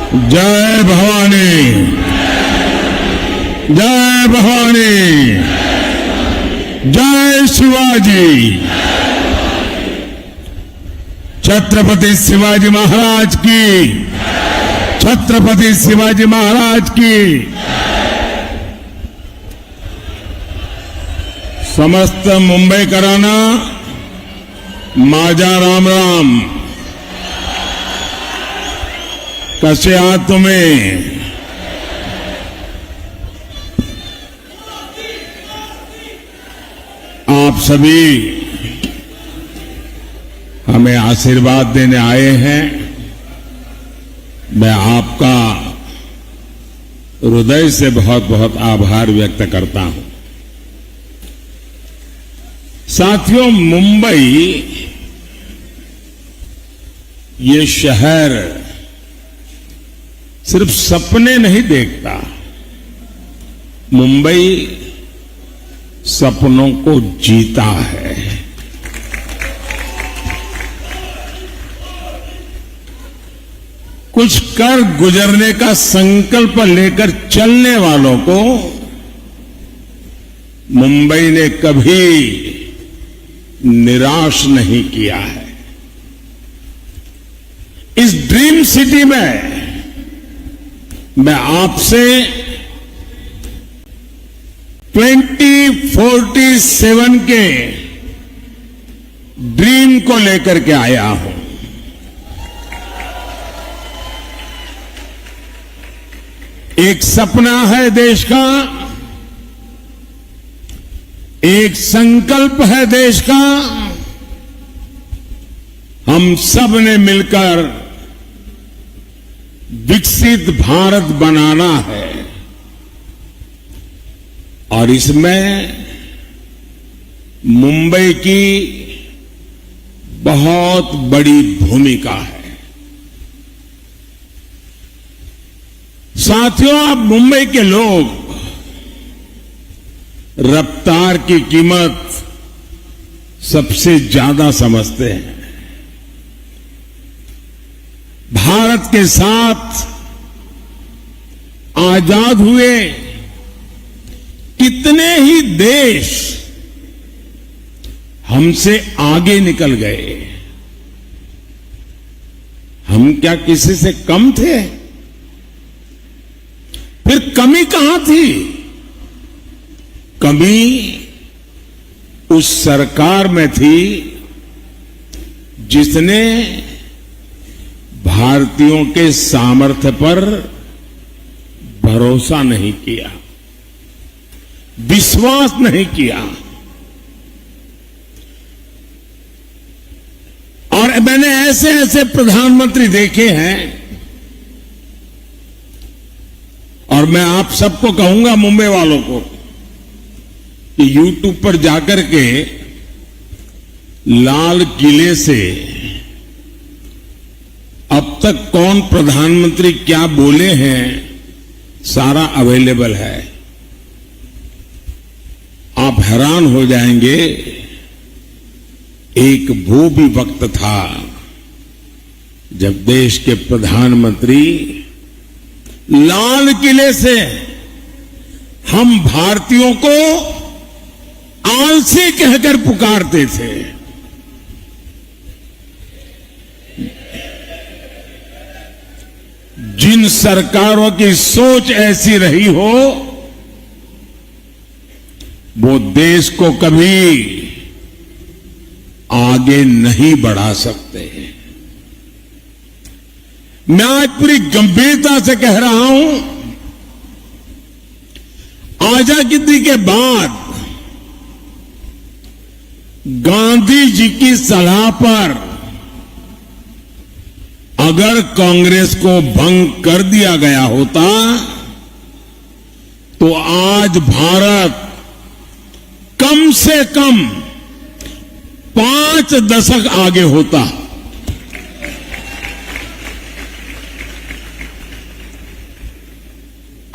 जय भवानी, जय भवानी, जय शिवाजी। छत्रपति शिवाजी महाराज की, छत्रपति शिवाजी महाराज की। समस्त मुंबई कराना माझा राम राम। कसे आहात तुम्ही? आप सभी हमें आशीर्वाद देने आए हैं। मैं आपका हृदय से बहुत बहुत आभार व्यक्त करता हूं। साथियों, मुंबई ये शहर सिर्फ सपने नहीं देखता, मुंबई सपनों को जीता है। कुछ कर गुजरने का संकल्प लेकर चलने वालों को मुंबई ने कभी निराश नहीं किया है। इस ड्रीम सिटी में मैं आपसे 2047 के ड्रीम को लेकर के आया हूं। एक सपना है देश का, एक संकल्प है देश का। हम सब ने मिलकर विकसित भारत बनाना है और इसमें मुंबई की बहुत बड़ी भूमिका है। साथियों, आप मुंबई के लोग रफ्तार की कीमत सबसे ज्यादा समझते हैं। भारत के साथ आजाद हुए कितने ही देश हमसे आगे निकल गए। हम क्या किसी से कम थे? फिर कमी कहां थी? कमी उस सरकार में थी जिसने भारतीयों के सामर्थ्य पर भरोसा नहीं किया, विश्वास नहीं किया। और मैंने ऐसे ऐसे प्रधानमंत्री देखे हैं और मैं आप सबको कहूंगा, मुंबई वालों को, कि यूट्यूब पर जाकर के लाल किले से अब तक कौन प्रधानमंत्री क्या बोले हैं सारा अवेलेबल है। आप हैरान हो जाएंगे। एक वो भी वक्त था जब देश के प्रधानमंत्री लाल किले से हम भारतीयों को आलसी कहकर पुकारते थे। जिन सरकारों की सोच ऐसी रही हो, वो देश को कभी आगे नहीं बढ़ा सकते। मैं आज पूरी गंभीरता से कह रहा हूं, आजादी के बाद गांधी जी की सलाह पर अगर कांग्रेस को भंग कर दिया गया होता तो आज भारत कम से कम 5 दशक आगे होता।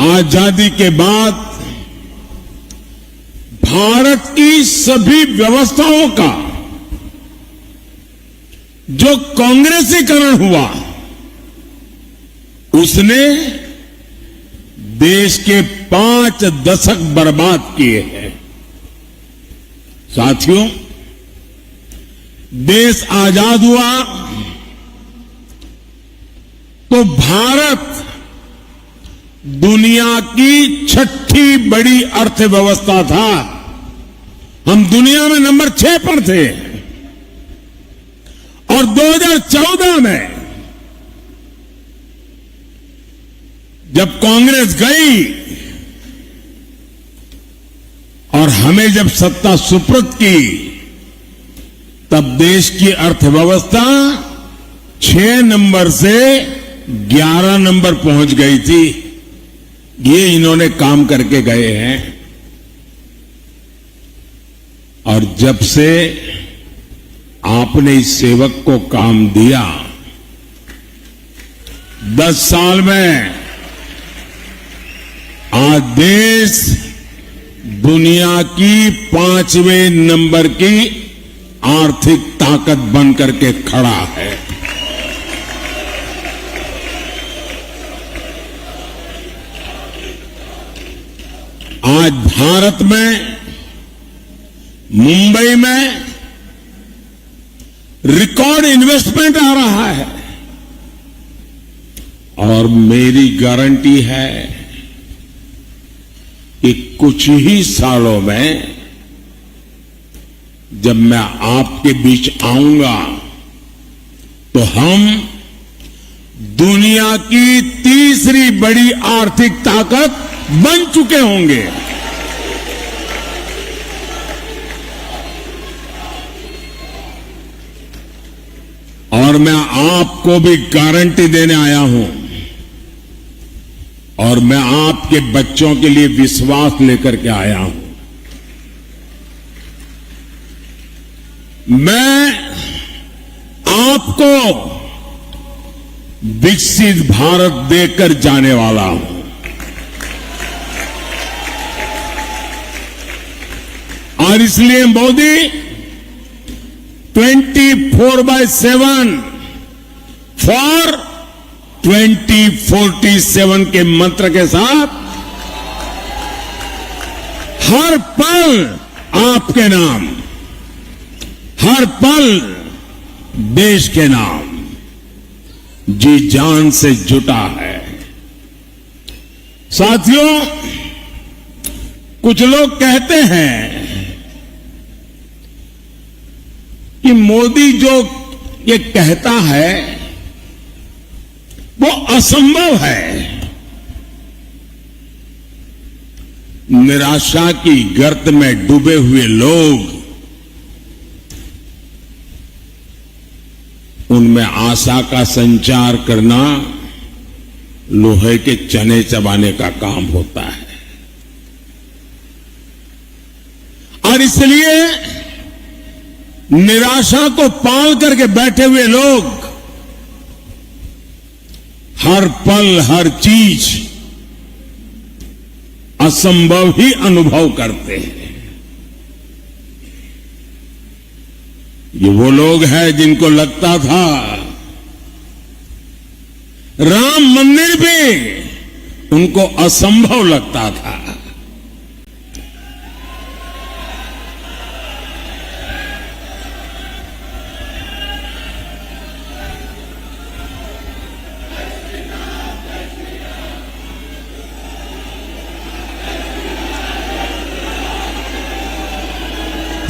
आजादी के बाद भारत की सभी व्यवस्थाओं का जो कांग्रेसीकरण हुआ उसने देश के 5 दशक बर्बाद किए हैं। साथियों, देश आजाद हुआ तो भारत दुनिया की 6ठी बड़ी अर्थव्यवस्था था। हम दुनिया में नंबर 6 पर थे और 2014 में जब कांग्रेस गई और हमें जब सत्ता सुपुर्द की, तब देश की अर्थव्यवस्था 6 नंबर से 11 नंबर पहुंच गई थी। ये इन्होंने काम करके गए हैं। और जब से आपने इस सेवक को काम दिया, 10 साल में आज देश दुनिया की 5वें नंबर की आर्थिक ताकत बनकर के खड़ा है। आज भारत में, मुंबई में रिकॉर्ड इन्वेस्टमेंट आ रहा है और मेरी गारंटी है कि कुछ ही सालों में जब मैं आपके बीच आऊंगा तो हम दुनिया की तीसरी बड़ी आर्थिक ताकत बन चुके होंगे। और मैं आपको भी गारंटी देने आया हूं और मैं आपके बच्चों के लिए विश्वास लेकर के आया हूं। मैं आपको विकसित भारत देकर जाने वाला हूं। और इसलिए मोदी 24/7 फॉर 2047 के मंत्र के साथ हर पल आपके नाम, हर पल देश के नाम जी जान से जुटा है। साथियों, कुछ लोग कहते हैं कि मोदी जो ये कहता है वो असंभव है। निराशा की गर्त में डूबे हुए लोग, उनमें आशा का संचार करना लोहे के चने चबाने का काम होता है। और इसलिए निराशा को पाल करके बैठे हुए लोग हर पल, हर चीज असंभव ही अनुभव करते हैं। ये वो लोग हैं जिनको लगता था राम मंदिर भी उनको असंभव लगता था।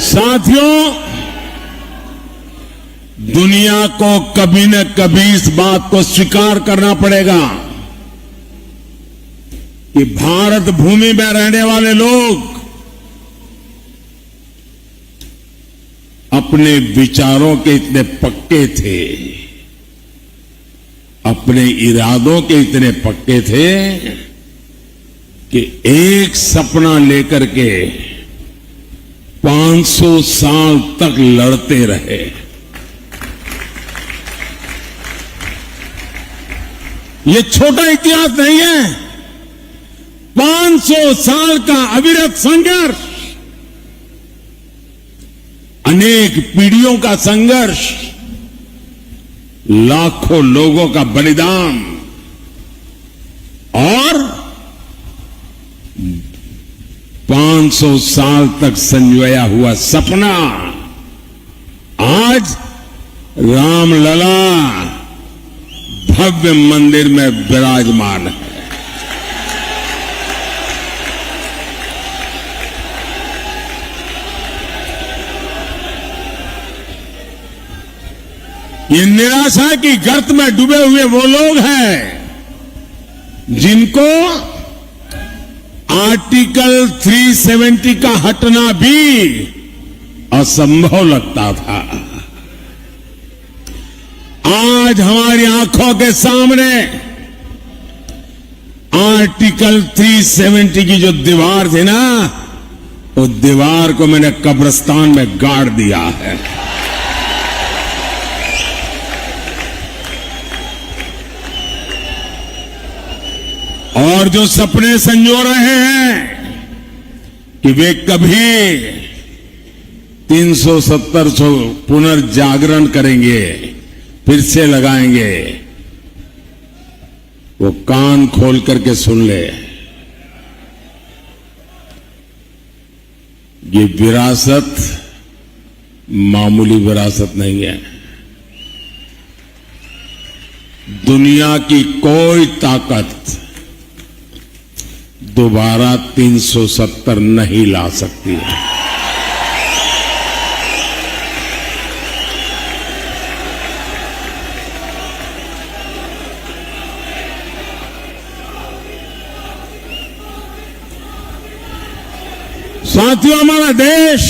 साथियों, दुनिया को कभी न कभी इस बात को स्वीकार करना पड़ेगा कि भारत भूमि में रहने वाले लोग अपने विचारों के इतने पक्के थे, अपने इरादों के इतने पक्के थे कि एक सपना लेकर के 500 साल तक लड़ते रहे। ये छोटा इतिहास नहीं है। 500 साल का अविरत संघर्ष, अनेक पीढ़ियों का संघर्ष, लाखों लोगों का बलिदान, 500 साल तक संजोया हुआ सपना आज रामलला भव्य मंदिर में विराजमान है। ये निराशा की गर्त में डूबे हुए वो लोग हैं जिनको आर्टिकल 370 का हटना भी असंभव लगता था। आज हमारी आंखों के सामने आर्टिकल 370 की जो दीवार थी ना, वो दीवार को मैंने कब्रिस्तान में गाड़ दिया है। और जो सपने संजो रहे हैं कि वे कभी 370 पुनर्जागरण करेंगे, फिर से लगाएंगे, वो कान खोल करके सुन ले। ये विरासत मामूली विरासत नहीं है। दुनिया की कोई ताकत दोबारा 370 नहीं ला सकती है। साथियों, हमारा देश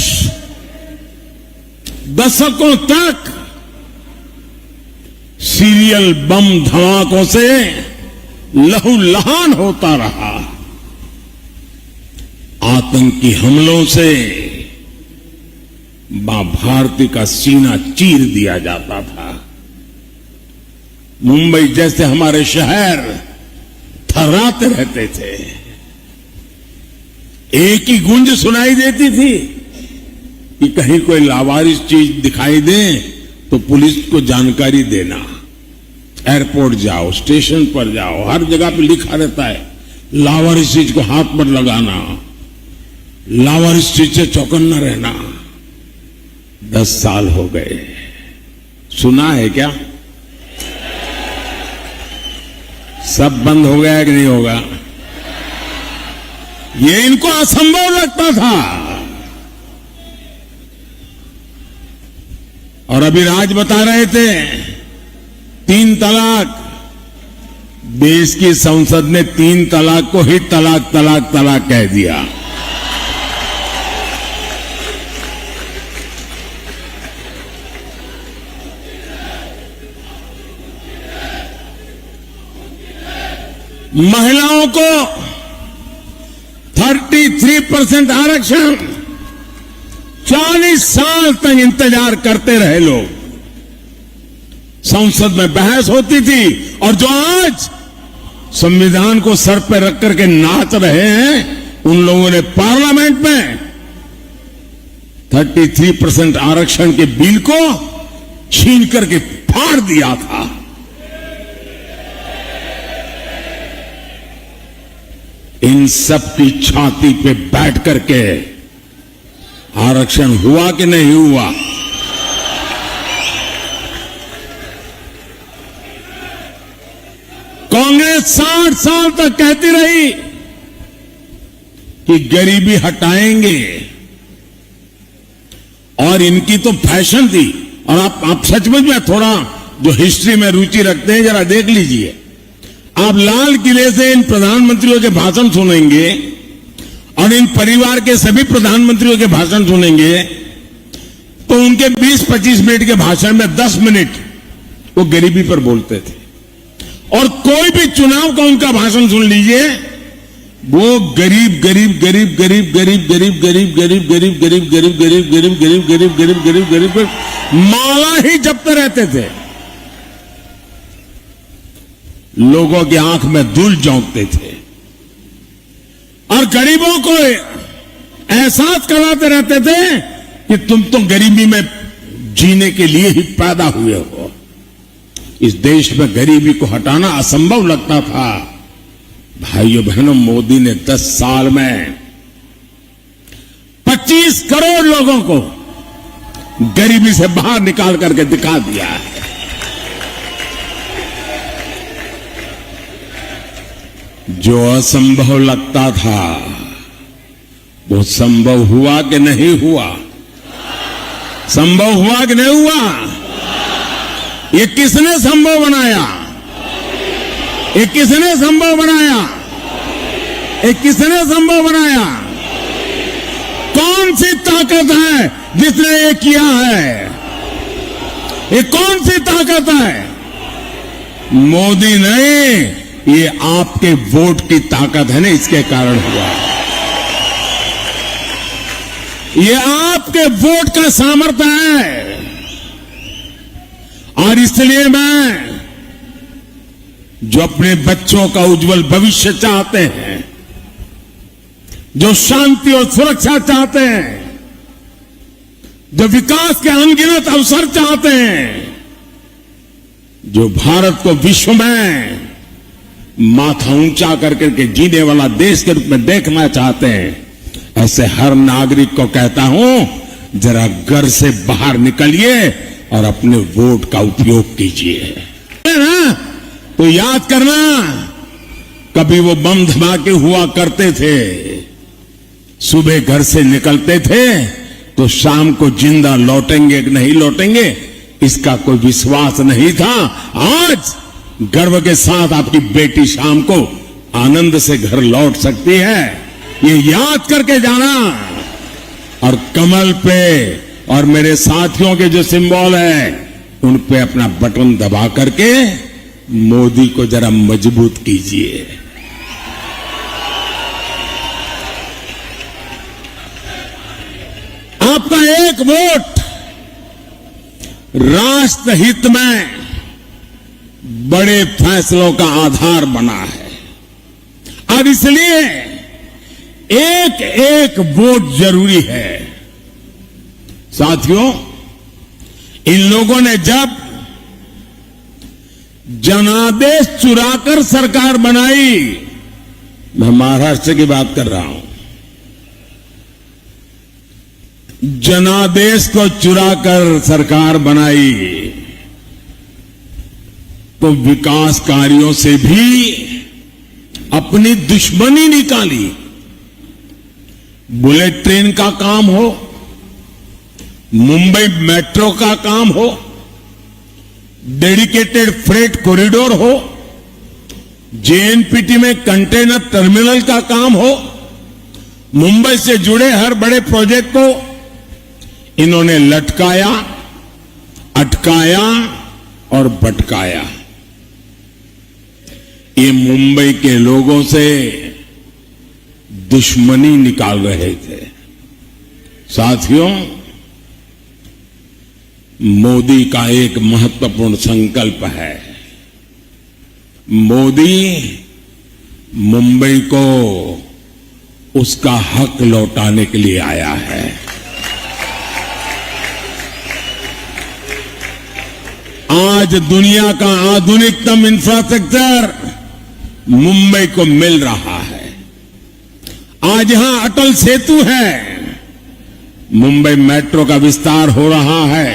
दशकों तक सीरियल बम धमाकों से लहूलुहान होता रहा। आतंकी हमलों से मां भारती का सीना चीर दिया जाता था। मुंबई जैसे हमारे शहर थर्राते रहते थे। एक ही गूंज सुनाई देती थी कि कहीं कोई लावारिस चीज दिखाई दे तो पुलिस को जानकारी देना। एयरपोर्ट जाओ, स्टेशन पर जाओ, हर जगह पे लिखा रहता है लावारिस चीज को हाथ पर लगाना, लावारिस चीज से चौकन्ना रहना। 10 साल हो गए, सुना है क्या? सब बंद हो गया है कि नहीं होगा? ये इनको असंभव लगता था। और अभी राज बता रहे थे 3 तलाक। देश की संसद ने 3 तलाक को ही तलाक तलाक तलाक कह दिया। महिलाओं को 33% आरक्षण, 40 साल तक इंतजार करते रहे लोग। संसद में बहस होती थी और जो आज संविधान को सर पर रख करके नाच रहे हैं, उन लोगों ने पार्लियामेंट में 33% आरक्षण के बिल को छीन करके फाड़ दिया था। इन सब की छाती पे बैठ करके आरक्षण हुआ कि नहीं हुआ? कांग्रेस 60 साल तक कहती रही कि गरीबी हटाएंगे, और इनकी तो फैशन थी। और आप सचमुच में थोड़ा जो हिस्ट्री में रुचि रखते हैं, जरा देख लीजिए। आप लाल किले से इन प्रधानमंत्रियों के भाषण सुनेंगे और इन परिवार के सभी प्रधानमंत्रियों के भाषण सुनेंगे, तो उनके 20-25 मिनट के भाषण में 10 मिनट वो गरीबी पर बोलते थे। और कोई भी चुनाव का उनका भाषण सुन लीजिए, वो गरीब गरीब गरीब गरीब गरीब गरीब गरीब गरीब गरीब गरीब गरीब गरीब गरीब गरीब गरीब गरीब गरीब गरीब माला ही जपते रहते थे। लोगों की आंख में धूल झोंकते थे और गरीबों को एहसास कराते रहते थे कि तुम तो गरीबी में जीने के लिए ही पैदा हुए हो। इस देश में गरीबी को हटाना असंभव लगता था। भाइयों बहनों, मोदी ने 10 साल में 25 करोड़ लोगों को गरीबी से बाहर निकाल करके दिखा दिया है। जो असंभव लगता था वो संभव हुआ कि नहीं हुआ? संभव हुआ कि नहीं हुआ? ये किसने संभव बनाया? ये किसने संभव बनाया? ये किसने संभव बनाया? कौन सी ताकत है जिसने ये किया है? ये कौन सी ताकत है? मोदी नहीं, ये आपके वोट की ताकत है ना, इसके कारण हुआ। ये आपके वोट का सामर्थ्य है। और इसलिए मैं, जो अपने बच्चों का उज्जवल भविष्य चाहते हैं, जो शांति और सुरक्षा चाहते हैं, जो विकास के अनगिनत अवसर चाहते हैं, जो भारत को विश्व में माथा ऊंचा करके जीने वाला देश के रूप में देखना चाहते हैं, ऐसे हर नागरिक को कहता हूं, जरा घर से बाहर निकलिए और अपने वोट का उपयोग कीजिए। ना तो याद करना, कभी वो बम धमाके हुआ करते थे, सुबह घर से निकलते थे तो शाम को जिंदा लौटेंगे कि नहीं लौटेंगे इसका कोई विश्वास नहीं था। आज गर्व के साथ आपकी बेटी शाम को आनंद से घर लौट सकती है, ये याद करके जाना। और कमल पे और मेरे साथियों के जो सिंबल है उन पे अपना बटन दबा करके मोदी को जरा मजबूत कीजिए। आपका एक वोट राष्ट्र हित में बड़े फैसलों का आधार बना है और इसलिए एक एक वोट जरूरी है। साथियों, इन लोगों ने जब जनादेश चुराकर सरकार बनाई, मैं महाराष्ट्र की बात कर रहा हूं, जनादेश को चुराकर सरकार बनाई तो विकास कार्यों से भी अपनी दुश्मनी निकाली। बुलेट ट्रेन का काम हो, मुंबई मेट्रो का काम हो, डेडिकेटेड फ्रेट कॉरिडोर हो, जेएनपीटी में कंटेनर टर्मिनल का काम हो, मुंबई से जुड़े हर बड़े प्रोजेक्ट को इन्होंने लटकाया, अटकाया और भटकाया। ये मुंबई के लोगों से दुश्मनी निकाल रहे थे। साथियों, मोदी का एक महत्वपूर्ण संकल्प है। मोदी मुंबई को उसका हक लौटाने के लिए आया है। आज दुनिया का आधुनिकतम इंफ्रास्ट्रक्चर मुंबई को मिल रहा है। आज यहां अटल सेतु है, मुंबई मेट्रो का विस्तार हो रहा है,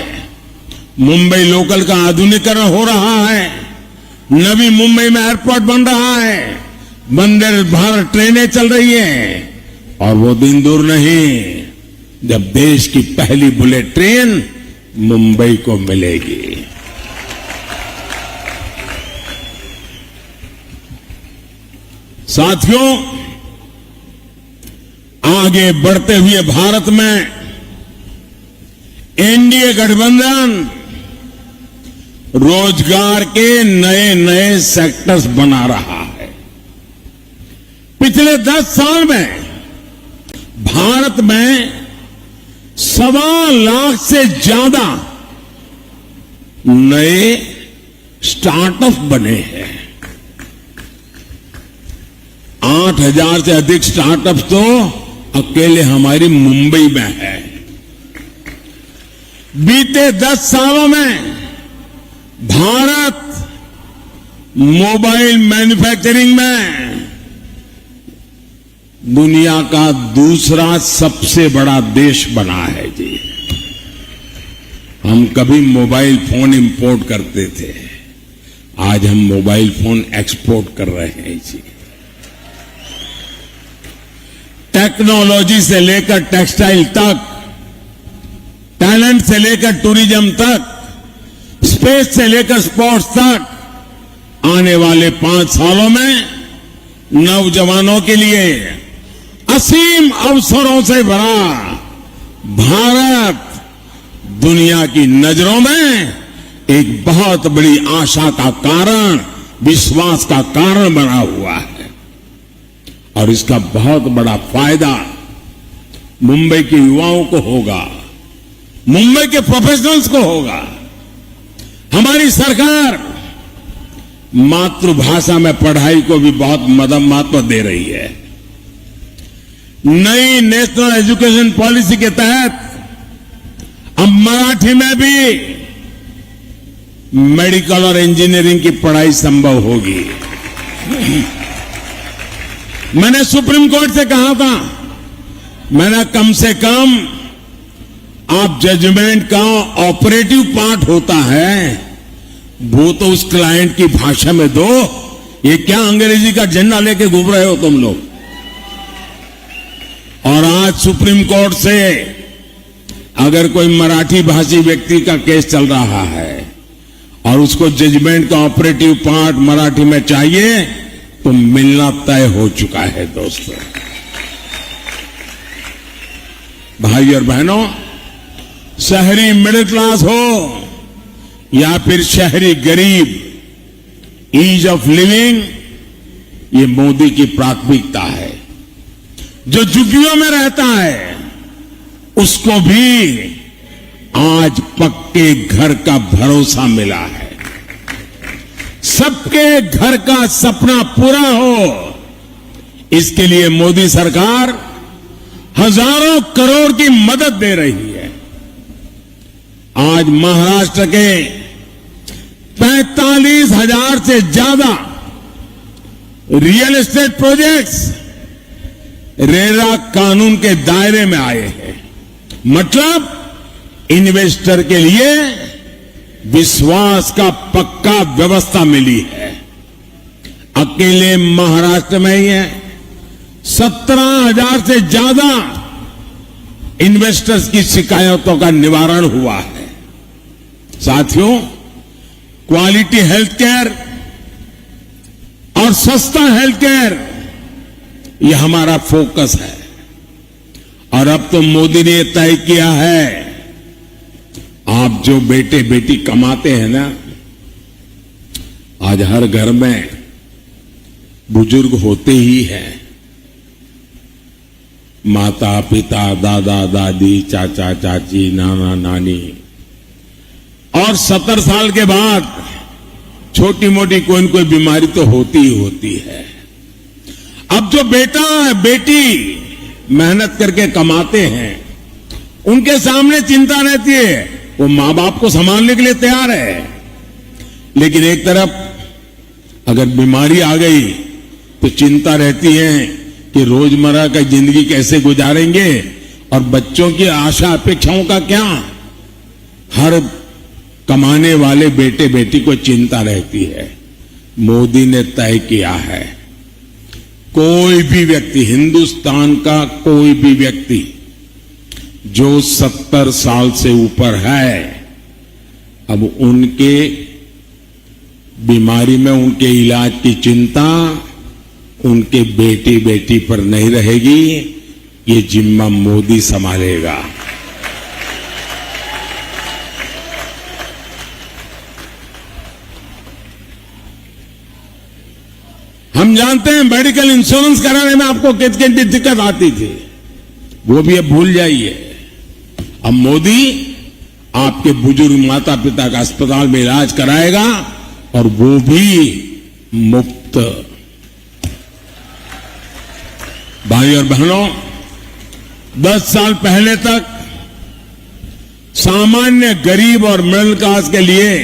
मुंबई लोकल का आधुनिकीकरण हो रहा है, नवी मुंबई में एयरपोर्ट बन रहा है, वंदे भारत ट्रेनें चल रही हैं और वो दिन दूर नहीं जब देश की पहली बुलेट ट्रेन मुंबई को मिलेगी। साथियों, आगे बढ़ते हुए भारत में एनडीए गठबंधन रोजगार के नए नए सेक्टर्स बना रहा है। पिछले 10 साल में भारत में 1.25 लाख से ज्यादा नए स्टार्टअप बने हैं। 8,000 से अधिक स्टार्टअप तो अकेले हमारी मुंबई में है। बीते 10 सालों में भारत मोबाइल मैन्युफैक्चरिंग में दुनिया का दूसरा सबसे बड़ा देश बना है जी। हम कभी मोबाइल फोन इंपोर्ट करते थे, आज हम मोबाइल फोन एक्सपोर्ट कर रहे हैं जी। टेक्नोलॉजी से लेकर टेक्सटाइल तक, टैलेंट से लेकर टूरिज्म तक, स्पेस से लेकर स्पोर्ट्स तक, आने वाले 5 सालों में नौजवानों के लिए असीम अवसरों से भरा भारत दुनिया की नजरों में एक बहुत बड़ी आशा का कारण, विश्वास का कारण बना हुआ है। और इसका बहुत बड़ा फायदा मुंबई के युवाओं को होगा, मुंबई के प्रोफेशनल्स को होगा। हमारी सरकार मातृभाषा में पढ़ाई को भी बहुत महत्व दे रही है। नई नेशनल एजुकेशन पॉलिसी के तहत अब मराठी में भी मेडिकल और इंजीनियरिंग की पढ़ाई संभव होगी। मैंने सुप्रीम कोर्ट से कहा था, मैंने कम से कम आप जजमेंट का ऑपरेटिव पार्ट होता है वो तो उस क्लाइंट की भाषा में दो। ये क्या अंग्रेजी का झंडा लेके घूम रहे हो तुम लोग। और आज सुप्रीम कोर्ट से अगर कोई मराठी भाषी व्यक्ति का केस चल रहा है और उसको जजमेंट का ऑपरेटिव पार्ट मराठी में चाहिए तो मिलना तय हो चुका है। दोस्तों, भाई और बहनों, शहरी मिडिल क्लास हो या फिर शहरी गरीब, ईज ऑफ लिविंग ये मोदी की प्राथमिकता है। जो झुग्गियों में रहता है उसको भी आज पक्के घर का भरोसा मिला है। सबके घर का सपना पूरा हो, इसके लिए मोदी सरकार हजारों करोड़ की मदद दे रही है। आज महाराष्ट्र के 45,000 से ज्यादा रियल एस्टेट प्रोजेक्ट्स रेरा कानून के दायरे में आए हैं। मतलब इन्वेस्टर के लिए विश्वास का पक्का व्यवस्था मिली है। अकेले महाराष्ट्र में ही है 17,000 से ज्यादा इन्वेस्टर्स की शिकायतों का निवारण हुआ है। साथियों, क्वालिटी हेल्थ केयर और सस्ता हेल्थ केयर ये हमारा फोकस है। और अब तो मोदी ने तय किया है, आप जो बेटे बेटी कमाते हैं ना, आज हर घर में बुजुर्ग होते ही हैं। माता पिता, दादा दादी, चाचा चाची, नाना नानी, और 70 साल के बाद छोटी मोटी कोई न कोई बीमारी तो होती ही होती है। अब जो बेटा बेटी मेहनत करके कमाते हैं उनके सामने चिंता रहती है, वो मां बाप को संभालने के लिए तैयार है, लेकिन एक तरफ अगर बीमारी आ गई तो चिंता रहती है कि रोजमर्रा का जिंदगी कैसे गुजारेंगे और बच्चों की आशा अपेक्षाओं का क्या। हर कमाने वाले बेटे बेटी को चिंता रहती है। मोदी ने तय किया है, कोई भी व्यक्ति, हिंदुस्तान का कोई भी व्यक्ति जो 70 साल से ऊपर है, अब उनके बीमारी में उनके इलाज की चिंता उनके बेटी बेटी पर नहीं रहेगी। ये जिम्मा मोदी संभालेगा। हम जानते हैं मेडिकल इंश्योरेंस कराने में आपको कितनी दिक्कत आती थी, वो भी अब भूल जाइए। अब मोदी आपके बुजुर्ग माता पिता का अस्पताल में इलाज कराएगा और वो भी मुफ्त। भाई और बहनों, 10 साल पहले तक सामान्य गरीब और मिडिल क्लास के लिए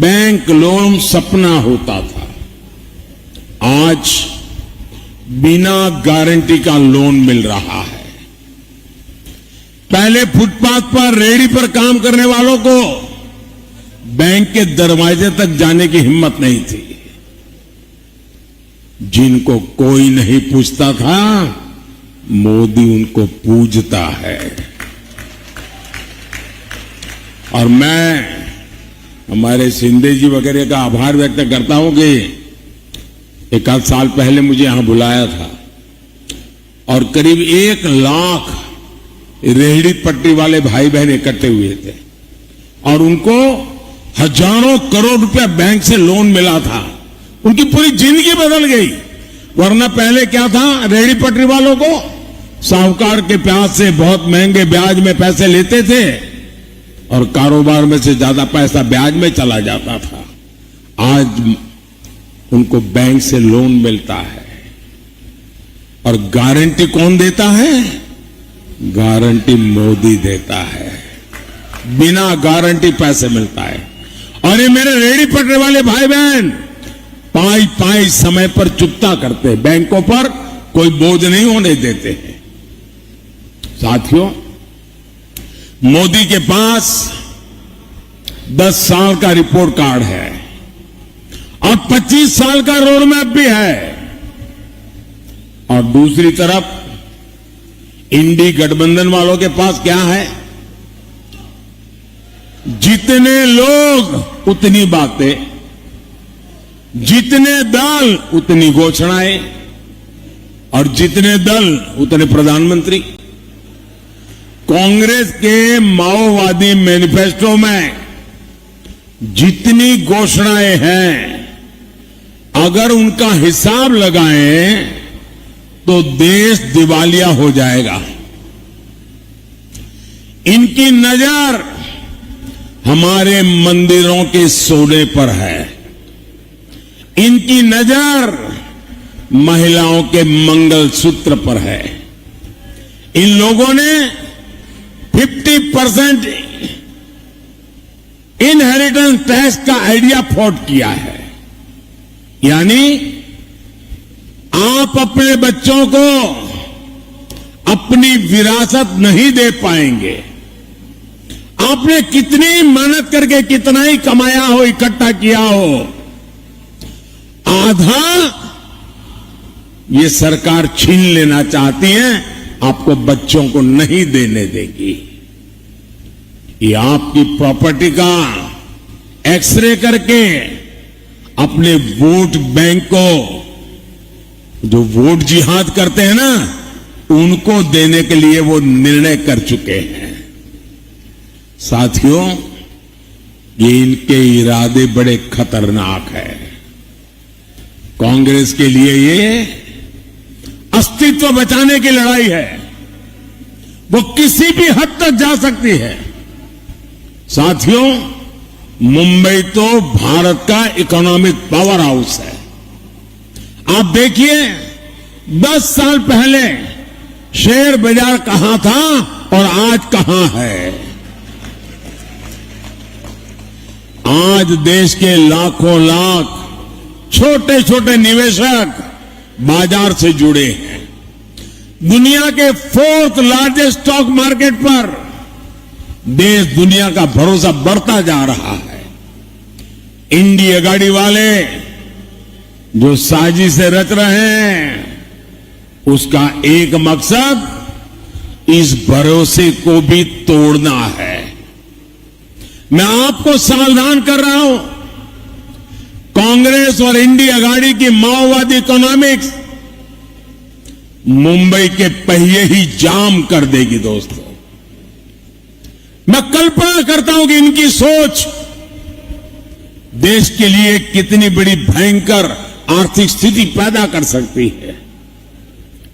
बैंक लोन सपना होता था। आज बिना गारंटी का लोन मिल रहा है। पहले फुटपाथ पर रेहड़ी पर काम करने वालों को बैंक के दरवाजे तक जाने की हिम्मत नहीं थी। जिनको कोई नहीं पूछता था, मोदी उनको पूजता है। और मैं हमारे शिंदे जी वगैरह का आभार व्यक्त करता हूं कि एक आध साल पहले मुझे यहां बुलाया था और करीब 1 लाख रेहड़ी पट्टी वाले भाई बहन इकट्ठे हुए थे और उनको हजारों करोड़ रुपया बैंक से लोन मिला था। उनकी पूरी जिंदगी बदल गई। वरना पहले क्या था, रेहड़ी पटरी वालों को साहूकार के प्यास से बहुत महंगे ब्याज में पैसे लेते थे और कारोबार में से ज्यादा पैसा ब्याज में चला जाता था। आज उनको बैंक से लोन मिलता है और गारंटी कौन देता है? गारंटी मोदी देता है। बिना गारंटी पैसे मिलता है। और ये मेरे रेहड़ी पटरी वाले भाई बहन पाई पाई समय पर चुकता करते हैं, बैंकों पर कोई बोझ नहीं होने देते हैं। साथियों, मोदी के पास 10 साल का रिपोर्ट कार्ड है और 25 साल का रोड मैप भी है। और दूसरी तरफ इंडी गठबंधन वालों के पास क्या है? जितने लोग उतनी बातें, जितने दल उतनी घोषणाएं और जितने दल उतने प्रधानमंत्री। कांग्रेस के माओवादी मैनिफेस्टो में जितनी घोषणाएं हैं, अगर उनका हिसाब लगाएं तो देश दिवालिया हो जाएगा। इनकी नजर हमारे मंदिरों के सोने पर है। इनकी नजर महिलाओं के मंगलसूत्र पर है। इन लोगों ने 50% इनहेरिटेंस टैक्स का आइडिया फ्लॉट किया है। यानी आप अपने बच्चों को अपनी विरासत नहीं दे पाएंगे। आपने कितनी मेहनत करके कितना ही कमाया हो, इकट्ठा किया हो, आधा ये सरकार छीन लेना चाहती है, आपको बच्चों को नहीं देने देगी। ये आपकी प्रॉपर्टी का एक्सरे करके अपने वोट बैंक को, जो वोट जिहाद करते हैं ना, उनको देने के लिए वो निर्णय कर चुके हैं। साथियों, ये इनके इरादे बड़े खतरनाक हैं। कांग्रेस के लिए ये अस्तित्व बचाने की लड़ाई है। वो किसी भी हद तक जा सकती है। साथियों, मुंबई तो भारत का इकोनॉमिक पावर हाउस है। आप देखिए, 10 साल पहले शेयर बाजार कहां था और आज कहां है। आज देश के लाखों लाख छोटे छोटे निवेशक बाजार से जुड़े हैं। दुनिया के 4th लार्जेस्ट स्टॉक मार्केट पर देश दुनिया का भरोसा बढ़ता जा रहा है। इंडी अगाड़ी वाले जो साजिश से रच रहे हैं, उसका एक मकसद इस भरोसे को भी तोड़ना है। मैं आपको सावधान कर रहा हूं, कांग्रेस और इंडी अगाड़ी की माओवादी इकोनॉमिक्स मुंबई के पहिए ही जाम कर देगी। दोस्तों, मैं कल्पना करता हूं कि इनकी सोच देश के लिए कितनी बड़ी भयंकर आर्थिक स्थिति पैदा कर सकती है।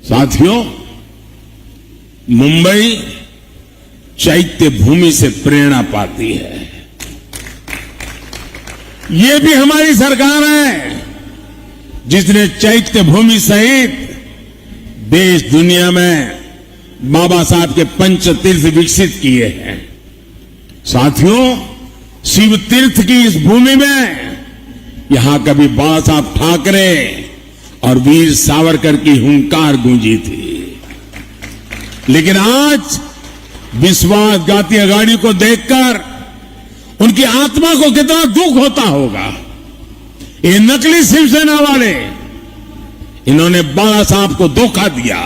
साथियों, मुंबई चैत्य भूमि से प्रेरणा पाती है। ये भी हमारी सरकार है जिसने चैत्य भूमि सहित देश दुनिया में बाबा साहब के पंच तीर्थ विकसित किए हैं। साथियों, शिव तीर्थ की इस भूमि में यहां कभी बाबा साहब ठाकरे और वीर सावरकर की हुंकार गूंजी थी। लेकिन आज विश्वासघाती अगाड़ी को देखकर उनकी आत्मा को कितना दुख होता होगा। ये नकली शिवसेना वाले, इन्होंने बाला साहब को धोखा दिया,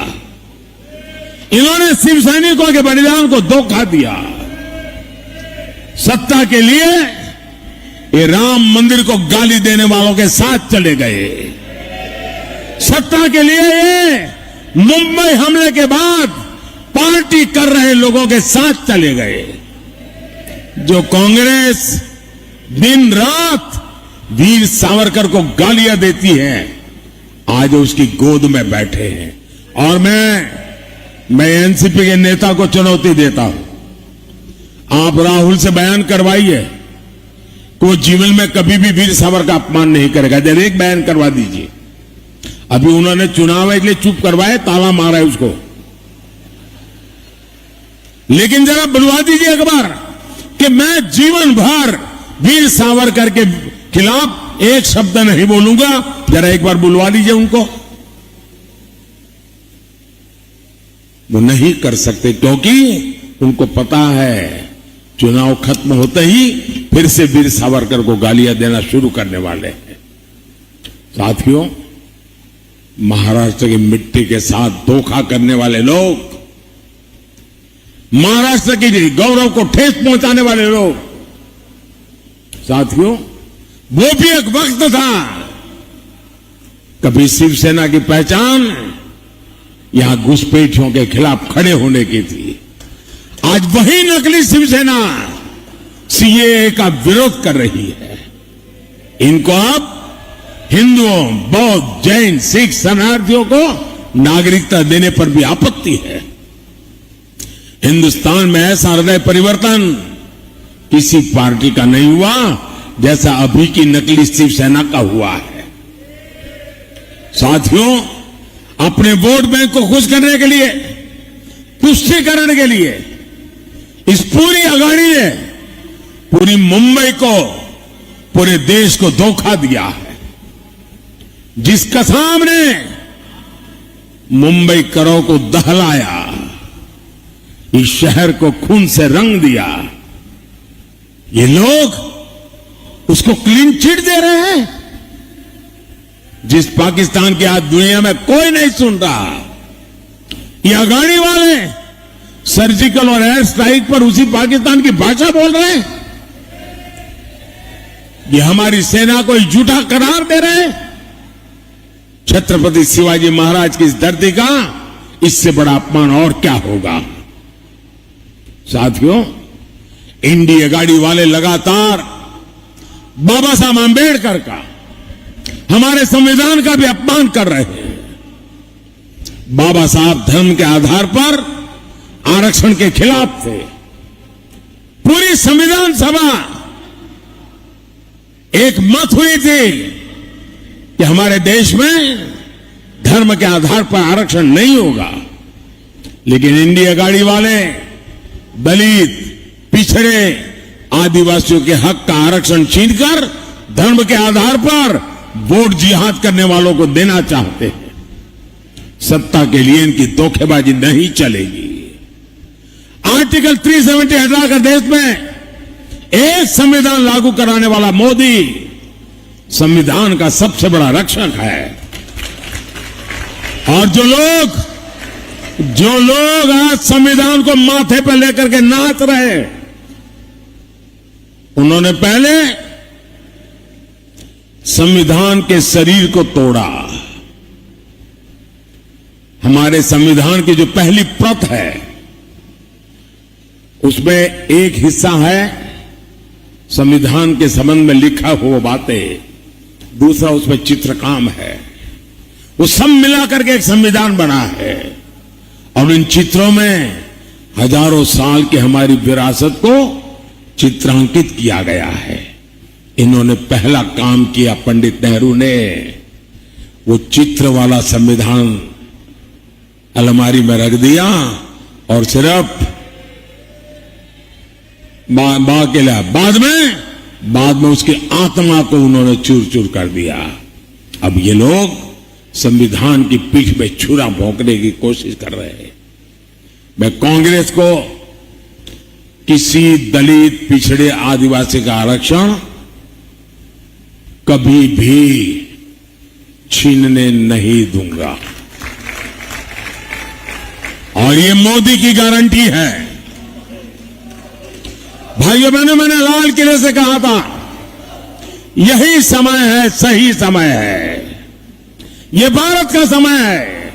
इन्होंने शिव सैनिकों के बलिदान को धोखा दिया। सत्ता के लिए ये राम मंदिर को गाली देने वालों के साथ चले गए। सत्ता के लिए ये मुंबई हमले के बाद पार्टी कर रहे लोगों के साथ चले गए। जो कांग्रेस दिन रात वीर सावरकर को गालियां देती है, आज उसकी गोद में बैठे हैं। और मैं एनसीपी के नेता को चुनौती देता हूं, आप राहुल से बयान करवाइए कि वो जीवन में कभी भी वीर सावरकर का अपमान नहीं करेगा। जरा एक बयान करवा दीजिए। अभी उन्होंने चुनाव है इसलिए चुप करवाए, ताला मारा है उसको, लेकिन जरा बुलवा दीजिए अखबार कि मैं जीवन भर वीर सावरकर के खिलाफ एक शब्द नहीं बोलूंगा। जरा एक बार बुलवा लीजिए उनको। वो नहीं कर सकते क्योंकि उनको पता है चुनाव खत्म होते ही फिर से वीर सावरकर को गालियां देना शुरू करने वाले हैं। साथियों, महाराष्ट्र की मिट्टी के साथ धोखा करने वाले लोग, महाराष्ट्र के गौरव को ठेस पहुंचाने वाले लोग, साथियों वो भी एक वक्त था कभी शिवसेना की पहचान यहां घुसपैठियों के खिलाफ खड़े होने की थी। आज वही नकली शिवसेना सीएए का विरोध कर रही है। इनको अब हिंदुओं, बौद्ध, जैन, सिख शरणार्थियों को नागरिकता देने पर भी आपत्ति है। हिंदुस्तान में ऐसा हृदय परिवर्तन किसी पार्टी का नहीं हुआ जैसा अभी की नकली शिवसेना का हुआ है। साथियों, अपने वोट बैंक को खुश करने के लिए, तुष्टीकरण के लिए इस पूरी अगाड़ी ने पूरी मुंबई को, पूरे देश को धोखा दिया है। जिस कसाम ने मुंबई करों को दहलाया, इस शहर को खून से रंग दिया, ये लोग उसको क्लीन चिट दे रहे हैं। जिस पाकिस्तान की आज दुनिया में कोई नहीं सुन रहा, ये अगाड़ी वाले सर्जिकल और एयर स्ट्राइक पर उसी पाकिस्तान की भाषा बोल रहे हैं। ये हमारी सेना को झूठा करार दे रहे हैं। छत्रपति शिवाजी महाराज की इस धरती का इससे बड़ा अपमान और क्या होगा। साथियों, इंडिया गाड़ी वाले लगातार बाबा साहब आंबेडकर का, हमारे संविधान का भी अपमान कर रहे हैं। बाबा साहब धर्म के आधार पर आरक्षण के खिलाफ थे। पूरी संविधान सभा एक मत हुई थी कि हमारे देश में धर्म के आधार पर आरक्षण नहीं होगा। लेकिन इंडिया गाड़ी वाले दलित, पिछड़े, आदिवासियों के हक का आरक्षण छीनकर धर्म के आधार पर वोट जिहाद करने वालों को देना चाहते हैं। सत्ता के लिए इनकी धोखेबाजी नहीं चलेगी। आर्टिकल 370 हटाकर देश में एक संविधान लागू कराने वाला मोदी संविधान का सबसे बड़ा रक्षक है। और जो लोग आज संविधान को माथे पर लेकर के नाच रहे, उन्होंने पहले संविधान के शरीर को तोड़ा। हमारे संविधान की जो पहली प्रत है उसमें एक हिस्सा है संविधान के संबंध में लिखा हुआ बातें, दूसरा उसमें चित्रकाम है। वो सब मिलाकर के एक संविधान बना है। और इन चित्रों में हजारों साल की हमारी विरासत को चित्रांकित किया गया है। इन्होंने पहला काम किया, पंडित नेहरू ने वो चित्र वाला संविधान अलमारी में रख दिया और सिर्फ बाद में उसकी आत्मा को उन्होंने चूर चूर कर दिया। अब ये लोग संविधान की पीठ में छुरा भोंकने की कोशिश कर रहे हैं। मैं कांग्रेस को किसी दलित, पिछड़े, आदिवासी का आरक्षण कभी भी छीनने नहीं दूंगा। और ये मोदी की गारंटी है। भाइयों बहनों, मैंने लाल किले से कहा था, यही समय है, सही समय है, ये भारत का समय है।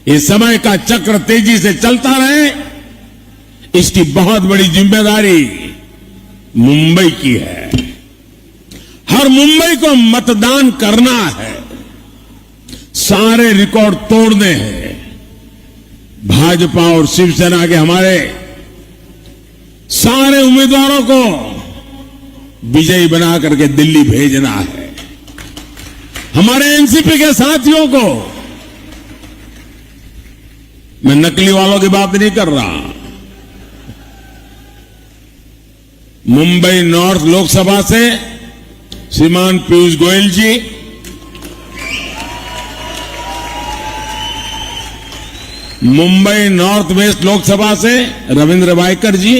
इस समय का चक्र तेजी से चलता रहे, इसकी बहुत बड़ी जिम्मेदारी मुंबई की है। हर मुंबई को मतदान करना है, सारे रिकॉर्ड तोड़ने हैं। भाजपा और शिवसेना के हमारे सारे उम्मीदवारों को विजयी बना करके दिल्ली भेजना है। हमारे एनसीपी के साथियों को, मैं नकली वालों की बात नहीं कर रहा, मुंबई नॉर्थ लोकसभा से श्रीमान पीयूष गोयल जी, मुंबई नॉर्थ वेस्ट लोकसभा से रविंद्र वायकर जी,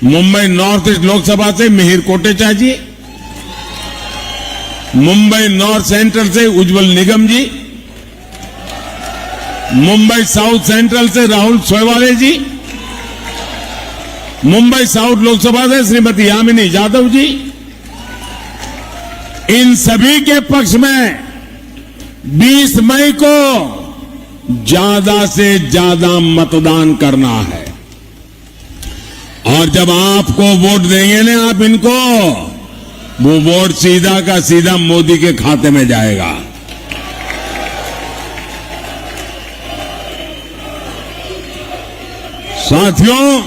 मुंबई नॉर्थ ईस्ट लोकसभा से मिहिर कोटेचा जी, मुंबई नॉर्थ सेंट्रल से उज्जवल निगम जी, मुंबई साउथ सेंट्रल से राहुल सोयवाले जी, मुंबई साउथ लोकसभा से श्रीमती यामिनी यादव जी, इन सभी के पक्ष में 20 मई को ज्यादा से ज्यादा मतदान करना है। और जब आपको वोट देंगे ना आप इनको, वो वोट सीधा का सीधा मोदी के खाते में जाएगा। साथियों,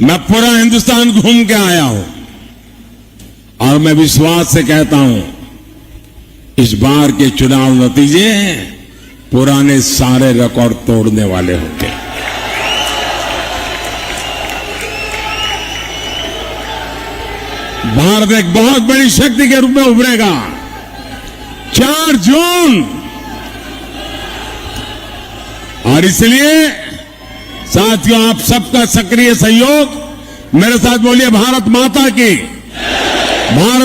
मैं पूरा हिंदुस्तान घूम के आया हूं और मैं विश्वास से कहता हूं, इस बार के चुनाव नतीजे पुराने सारे रिकॉर्ड तोड़ने वाले होंगे। भारत एक बहुत बड़ी शक्ति के रूप में उभरेगा। 4 जून, और इसलिए साथियों, आप सबका सक्रिय सहयोग, मेरे साथ बोलिए भारत माता की। भारत